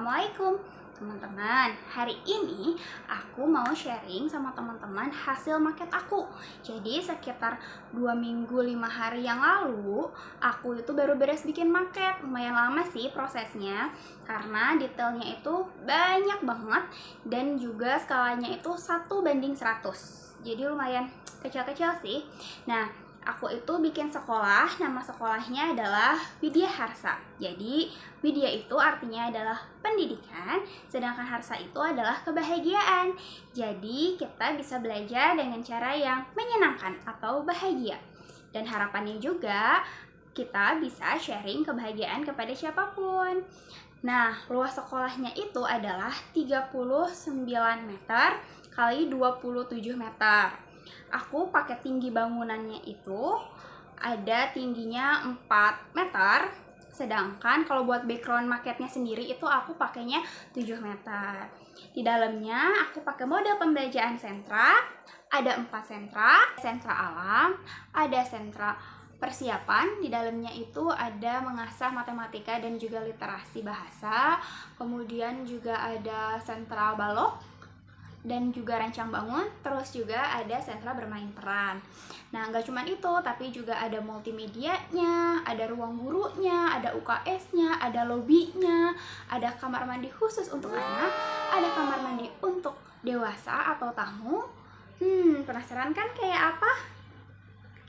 Assalamualaikum teman-teman. Hari ini aku mau sharing sama teman-teman hasil maket aku. Jadi sekitar 2 minggu 5 hari yang lalu aku itu baru beres bikin maket. Lumayan lama sih prosesnya, karena detailnya itu banyak banget dan juga skalanya itu 1:100. Jadi lumayan kecil-kecil sih. Nah, aku itu bikin sekolah, nama sekolahnya adalah Widya Harsa. Jadi Widya itu artinya adalah pendidikan, sedangkan Harsa itu adalah kebahagiaan. Jadi kita bisa belajar dengan cara yang menyenangkan atau bahagia. Dan harapannya juga kita bisa sharing kebahagiaan kepada siapapun. Nah, luas sekolahnya itu adalah 39 meter kali 27 meter. Aku pakai tinggi bangunannya itu ada tingginya 4 meter, sedangkan kalau buat background marketnya sendiri itu aku pakainya 7 meter. Di dalamnya aku pakai model pembelajaran sentra, ada 4 sentra, sentra alam, ada sentra persiapan. Di dalamnya itu ada mengasah matematika dan juga literasi bahasa, kemudian juga ada sentra balok dan juga rancang bangun, terus juga ada sentra bermain peran. Nah, nggak cuma itu, tapi juga ada multimedianya, ada ruang gurunya, ada UKS-nya, ada lobbynya, ada kamar mandi khusus untuk anak, ada kamar mandi untuk dewasa atau tamu. Penasaran kan kayak apa?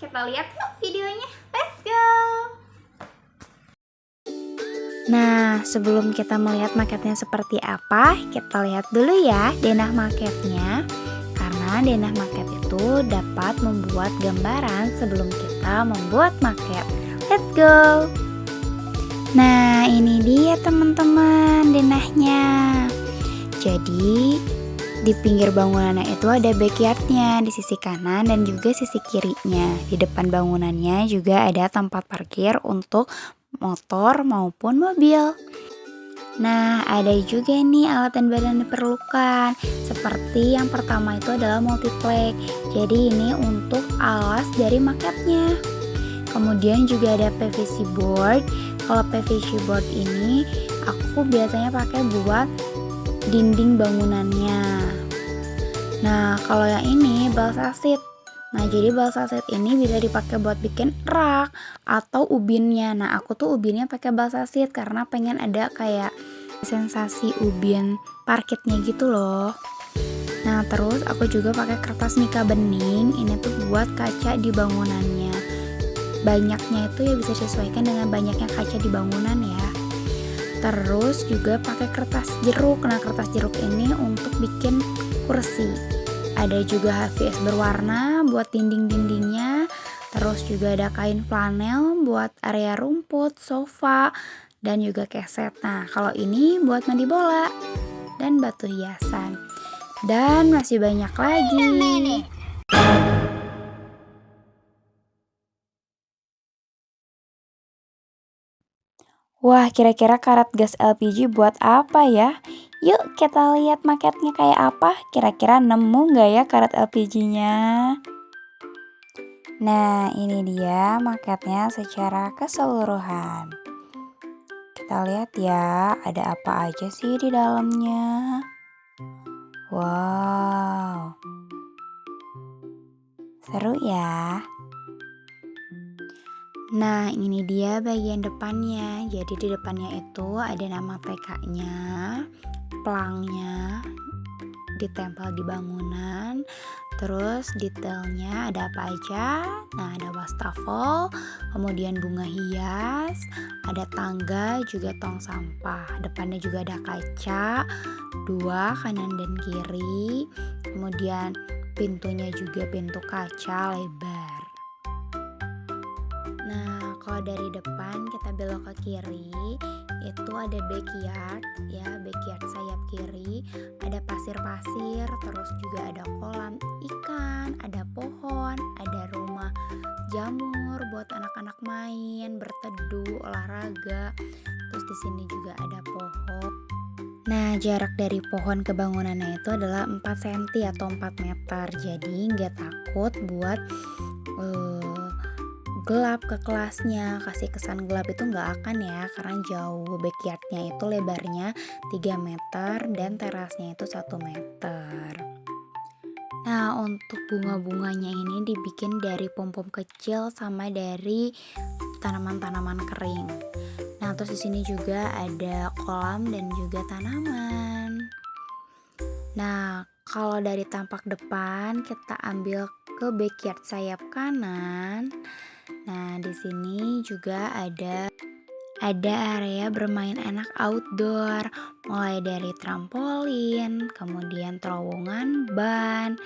Kita lihat yuk videonya. Let's go! Nah, sebelum kita melihat maketnya seperti apa, kita lihat dulu ya denah maketnya. Karena denah maket itu dapat membuat gambaran sebelum kita membuat maket. Let's go! Nah, ini dia teman-teman denahnya. Jadi, di pinggir bangunannya itu ada backyardnya di sisi kanan dan juga sisi kirinya. Di depan bangunannya juga ada tempat parkir untuk motor maupun mobil. Nah, ada juga nih alat dan barang yang diperlukan. Seperti yang pertama itu adalah multiplex. Jadi ini untuk alas dari maketnya. Kemudian juga ada PVC board. Kalau PVC board ini aku biasanya pakai buat dinding bangunannya. Nah, kalau yang ini balsasit. Nah, jadi balsasit ini bisa dipakai buat bikin rak atau ubinnya. Nah, aku tuh ubinnya pakai balsasit karena pengen ada kayak sensasi ubin parketnya gitu loh. Nah, terus aku juga pakai kertas mika bening. Ini tuh buat kaca di bangunannya. Banyaknya itu ya bisa disesuaikan dengan banyaknya kaca di bangunan ya. Terus juga pakai kertas jeruk. Nah, kertas jeruk ini untuk bikin kursi. Ada juga HVS berwarna buat dinding-dindingnya. Terus juga ada kain flanel buat area rumput, sofa, dan juga keset. Nah, kalau ini buat mandi bola dan batu hiasan. Dan masih banyak lagi. Wah, kira-kira karet gas LPG buat apa ya? Yuk kita lihat maketnya kayak apa. Kira-kira nemu nggak ya karet LPG-nya? Nah, ini dia maketnya secara keseluruhan. Kita lihat ya, ada apa aja sih di dalamnya. Wow, seru ya. Nah, ini dia bagian depannya. Jadi di depannya itu ada nama TK-nya, pelangnya ditempel di bangunan. Terus detailnya ada apa aja. Nah, ada wastafel, kemudian bunga hias, ada tangga, juga tong sampah. Depannya juga ada kaca, 2 kanan dan kiri. Kemudian pintunya juga pintu kaca lebar. Nah, kalau dari depan kita belok ke kiri, itu ada backyard ya, backyard sayap kiri. Ada pasir-pasir, terus juga ada kolam ikan, ada pohon, ada rumah jamur buat anak-anak main, berteduh, olahraga. Terus di sini juga ada pohon. Nah, jarak dari pohon ke bangunannya itu adalah 4 cm atau 4 meter. Jadi nggak takut buat gelap ke kelasnya. Kasih kesan gelap itu nggak akan ya, karena jauh. Backyardnya itu lebarnya 3 meter dan terasnya itu 1 meter. Nah, untuk bunga-bunganya ini dibikin dari pom-pom kecil sama dari tanaman-tanaman kering. Nah, terus di sini juga ada kolam dan juga tanaman. Nah, kalau dari tampak depan kita ambil ke backyard sayap kanan. Nah, di sini juga ada area bermain anak outdoor, mulai dari trampolin, kemudian terowongan ban.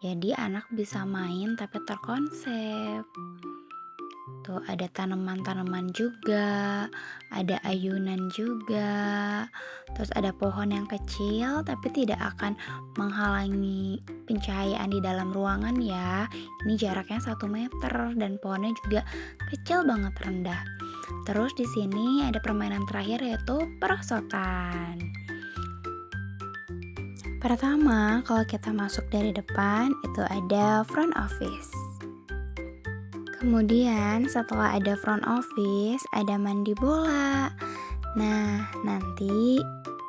Jadi anak bisa main tapi terkonsep. Tuh ada tanaman-tanaman juga, ada ayunan juga. Terus ada pohon yang kecil tapi tidak akan menghalangi pencahayaan di dalam ruangan ya. Ini jaraknya 1 meter dan pohonnya juga kecil banget rendah. Terus di sini ada permainan terakhir yaitu perosotan. Pertama, kalau kita masuk dari depan itu ada front office. Kemudian setelah ada front office, ada mandi bola. Nah, nanti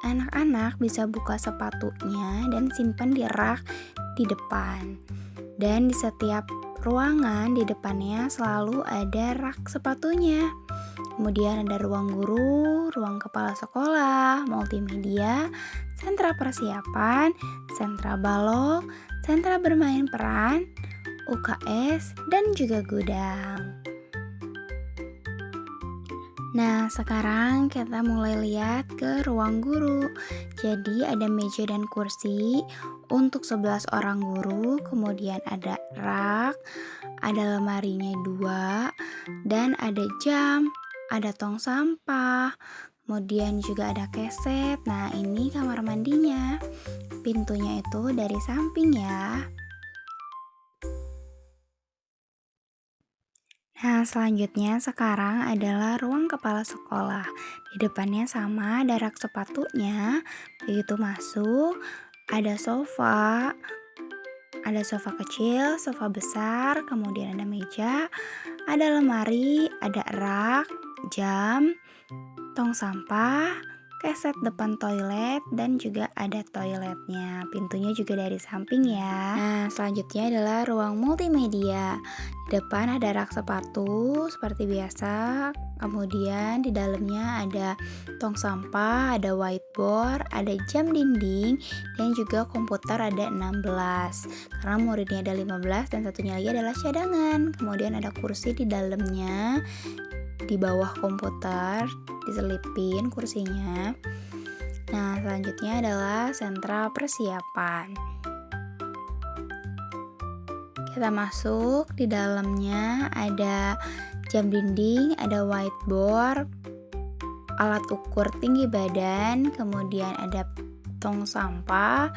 anak-anak bisa buka sepatunya dan simpan di rak di depan. Dan di setiap ruangan di depannya selalu ada rak sepatunya. Kemudian ada ruang guru, ruang kepala sekolah, multimedia, sentra persiapan, sentra balok, sentra bermain peran, UKS, dan juga gudang. Nah, sekarang kita mulai lihat ke ruang guru. Jadi ada meja dan kursi untuk 11 orang guru, kemudian ada rak, ada lemarinya 2, dan ada jam, ada tong sampah, kemudian juga ada keset. Nah, ini kamar mandinya. Pintunya itu dari samping ya. Nah, selanjutnya sekarang adalah ruang kepala sekolah. Di depannya sama ada rak sepatunya. Begitu masuk, ada sofa kecil, sofa besar, kemudian ada meja, ada lemari, ada rak, jam, tong sampah, keset depan toilet, dan juga ada toiletnya. Pintunya juga dari samping ya. Nah, selanjutnya adalah ruang multimedia. Di depan ada rak sepatu seperti biasa. Kemudian di dalamnya ada tong sampah, ada whiteboard, ada jam dinding, dan juga komputer ada 16. Karena muridnya ada 15 dan satunya lagi adalah cadangan. Kemudian ada kursi di dalamnya. Di bawah komputer diselipin kursinya. Nah, selanjutnya adalah sentra persiapan. Kita masuk, di dalamnya ada jam dinding, ada whiteboard, alat ukur tinggi badan, kemudian ada tong sampah.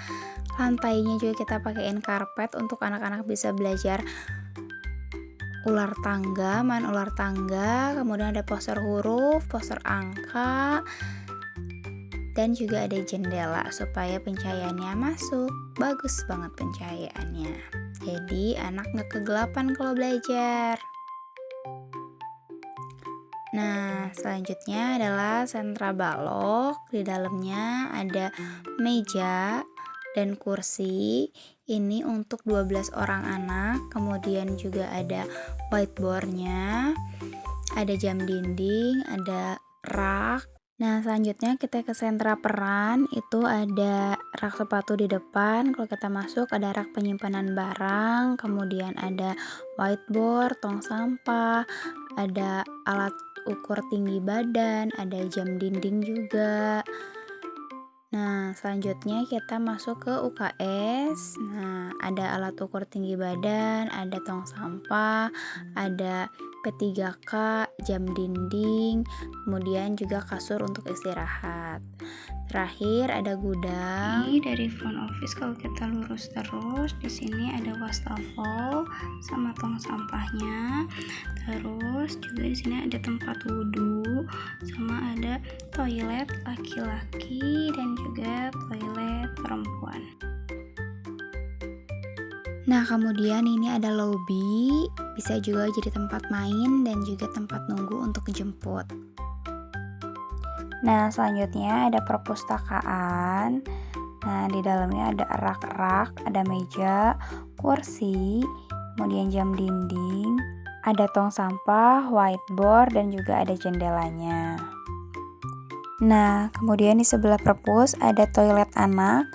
Lantainya juga kita pakaiin karpet untuk anak-anak bisa belajar ular tangga, main ular tangga, kemudian ada poster huruf, poster angka, dan juga ada jendela supaya pencahayaannya masuk. Bagus banget pencahayaannya. Jadi anak gak kegelapan kalau belajar. Nah, selanjutnya adalah sentra balok. Di dalamnya ada meja dan kursi. Ini untuk 12 orang anak. Kemudian juga ada whiteboardnya, ada jam dinding, ada rak. Nah, selanjutnya kita ke sentra peran. Itu ada rak sepatu di depan. Kalau kita masuk ada rak penyimpanan barang, kemudian ada whiteboard, tong sampah, ada alat ukur tinggi badan, ada jam dinding juga. Nah, selanjutnya kita masuk ke UKS. Nah, ada alat ukur tinggi badan, ada tong sampah, ada P3K, jam dinding, kemudian juga kasur untuk istirahat. Terakhir ada gudang. Ini dari front office kalau kita lurus terus, di sini ada wastafel sama tong sampahnya. Terus juga di sini ada tempat wudhu, sama ada toilet laki-laki dan juga toilet perempuan. Nah, kemudian ini ada lobby, bisa juga jadi tempat main dan juga tempat nunggu untuk jemput. Nah, selanjutnya ada perpustakaan. Nah, di dalamnya ada rak-rak, ada meja, kursi, kemudian jam dinding, ada tong sampah, whiteboard, dan juga ada jendelanya. Nah, kemudian di sebelah perpus ada toilet anak,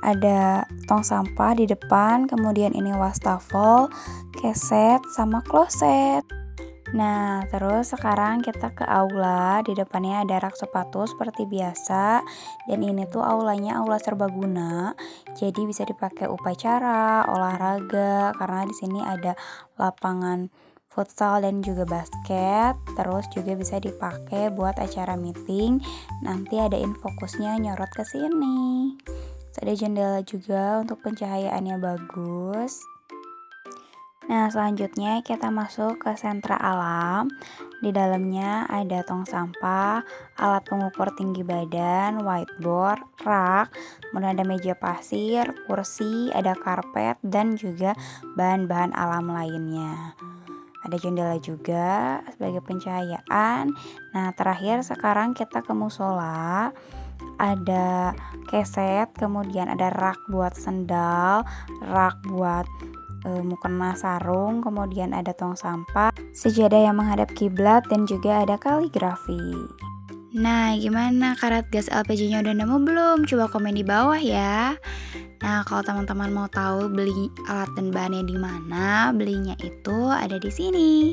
ada tong sampah di depan, kemudian ini wastafel, keset, sama kloset. Nah, terus sekarang kita ke aula. Di depannya ada rak sepatu seperti biasa. Dan ini tuh aulanya aula serbaguna. Jadi bisa dipakai upacara, olahraga, karena di sini ada lapangan futsal dan juga basket. Terus juga bisa dipakai buat acara meeting. Nanti ada infokusnya nyorot ke sini. Terus ada jendela juga untuk pencahayaannya bagus. Nah, selanjutnya kita masuk ke sentra alam. Di dalamnya ada tong sampah, alat pengukur tinggi badan, whiteboard, rak, kemudian ada meja pasir, kursi, ada karpet, dan juga bahan-bahan alam lainnya. Ada jendela juga sebagai pencahayaan. Nah, terakhir sekarang kita ke musola. Ada keset, kemudian ada rak buat sendal, rak buat mukena sarung, kemudian ada tong sampah, sejadah yang menghadap kiblat, dan juga ada kaligrafi. Nah, gimana karat gas LPG-nya udah nemu belum? Coba komen di bawah ya. Nah, kalau teman-teman mau tahu beli alat dan bahannya di mana, belinya itu ada di sini.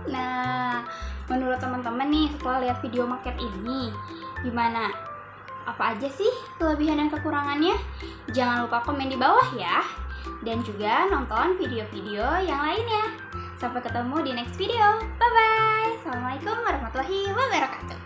Nah, menurut teman-teman nih setelah lihat video maket ini, gimana? Apa aja sih kelebihan dan kekurangannya? Jangan lupa komen di bawah ya. Dan juga nonton video-video yang lainnya. Sampai ketemu di next video. Bye-bye. Assalamualaikum warahmatullahi wabarakatuh.